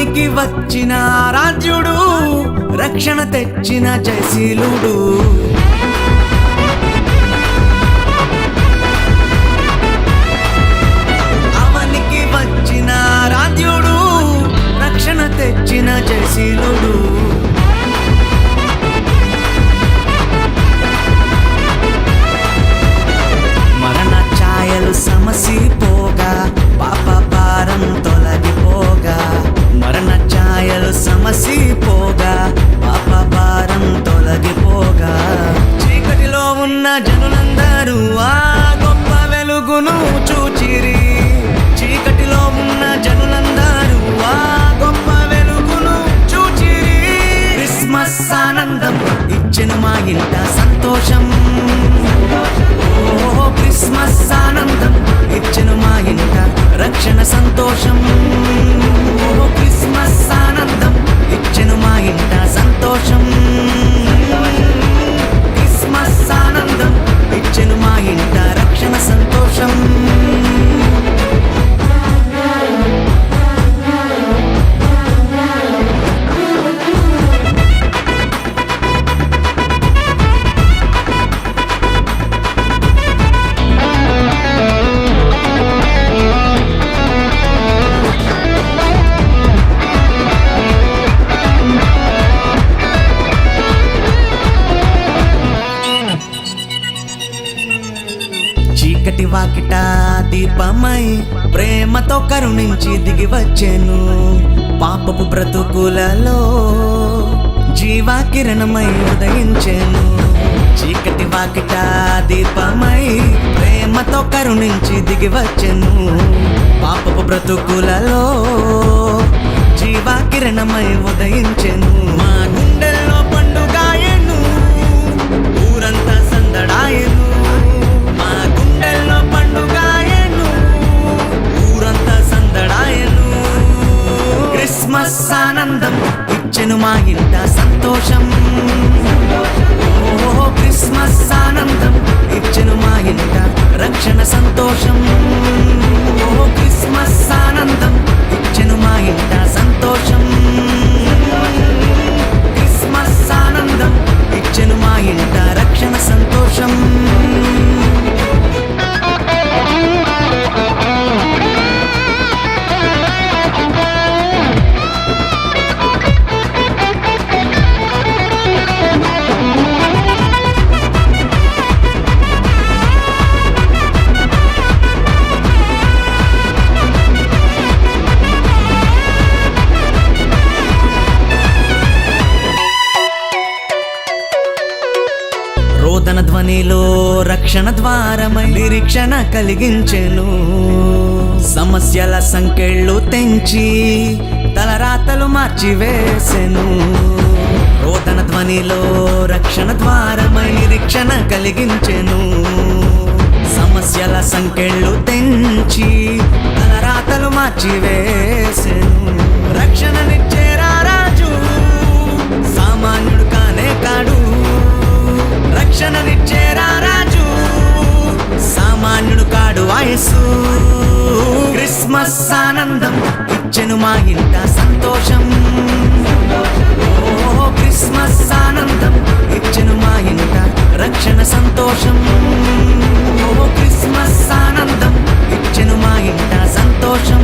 అవనికి వచ్చిన రాజ్యుడు రక్షణ తెచ్చిన జయశీలుడు అవనికి వచ్చిన రాజ్యుడు రక్షణ తెచ్చిన జయశీలుడు మరణ ఛాయలు సమసిపోగా పాప భారం తొలగిపోగా మరణ ఛాయలు సమసిపోగా పాప భారం తొలగిపోగా చీకటిలో ఉన్న జనులందరూ ఆ గొప్ప వెలుగును చూచిరి చీకటిలో ఉన్న జనులందరూ ఆ గొప్ప వెలుగును చూచిరి క్రిస్మస్ ఆనందం ఇచ్చెను మా ఇంట సంతోషం ఓ క్రిస్మస్ ఆనందం ఇచ్చెను మా ఇంట రక్షణ సంతోషం ఓ క్రిస్మస్ ఆనందం ఇచ్చెను మా ఇంట సంతోషం క్రిస్మస్ ఆనందం ఇచ్చెను మా ఇంట రక్షణ సంతోషం చీకటి వాకిట దీపమై ప్రేమతో కరుణించి దిగి వచ్చెను పాపపు బ్రతుకులలో జీవాకిరణమై ఉదయించెను చీకటి వాకిట దీపమై ప్రేమతో కరుణించి దిగి వచ్చెను పాపపు బ్రతుకులలో జీవాకిరణమై ఉదయించెను మా గుండెల్లో పండుగాయను ఊరంతా సందడాయను మా గుండెల్లో పండుగాయను ఊరంతా సందడాయను క్రిస్మస్ ఆనందం ఇచ్చెను మా ఇంట సంతోషం ఓ క్రిస్మస్ ఆనందం ఇచ్చెను మా ఇంట రక్షణ సంతోషం ఓ క్రిస్మస్ ఆనందం ఇచ్చెను మా ఇంట సంతోషం క్రిస్మస్ ఆనందం ఇచ్చెను మా ఇంట రక్షణ సంతోషం రోదన ధ్వనిలో రక్షణ ద్వారమై నిరీక్షణ కలిగించెను సమస్యల సంకెళ్ళు తెంచి తలరాతలు మార్చివేసెను రోదన ధ్వనిలో రక్షణ ద్వారమై నిరీక్షణ కలిగించెను సమస్యల సంకెళ్ళు తెంచి తలరాతలు మార్చివేసెను రక్షణనిచ్చేరా రాజు సామాన్యుడు కానే కాడు రక్షణనిచ్చేరా రాజు సామాన్యుడు కాడు వయసు క్రిస్మస్ ఆనందం ఇచ్చెను మా ఇంట సంతోషం ఓ క్రిస్మస్ ఆనందం ఇచ్చెను మా ఇంట రక్షణ సంతోషం ఓ క్రిస్మస్ ఆనందం ఇచ్చెను మా ఇంట సంతోషం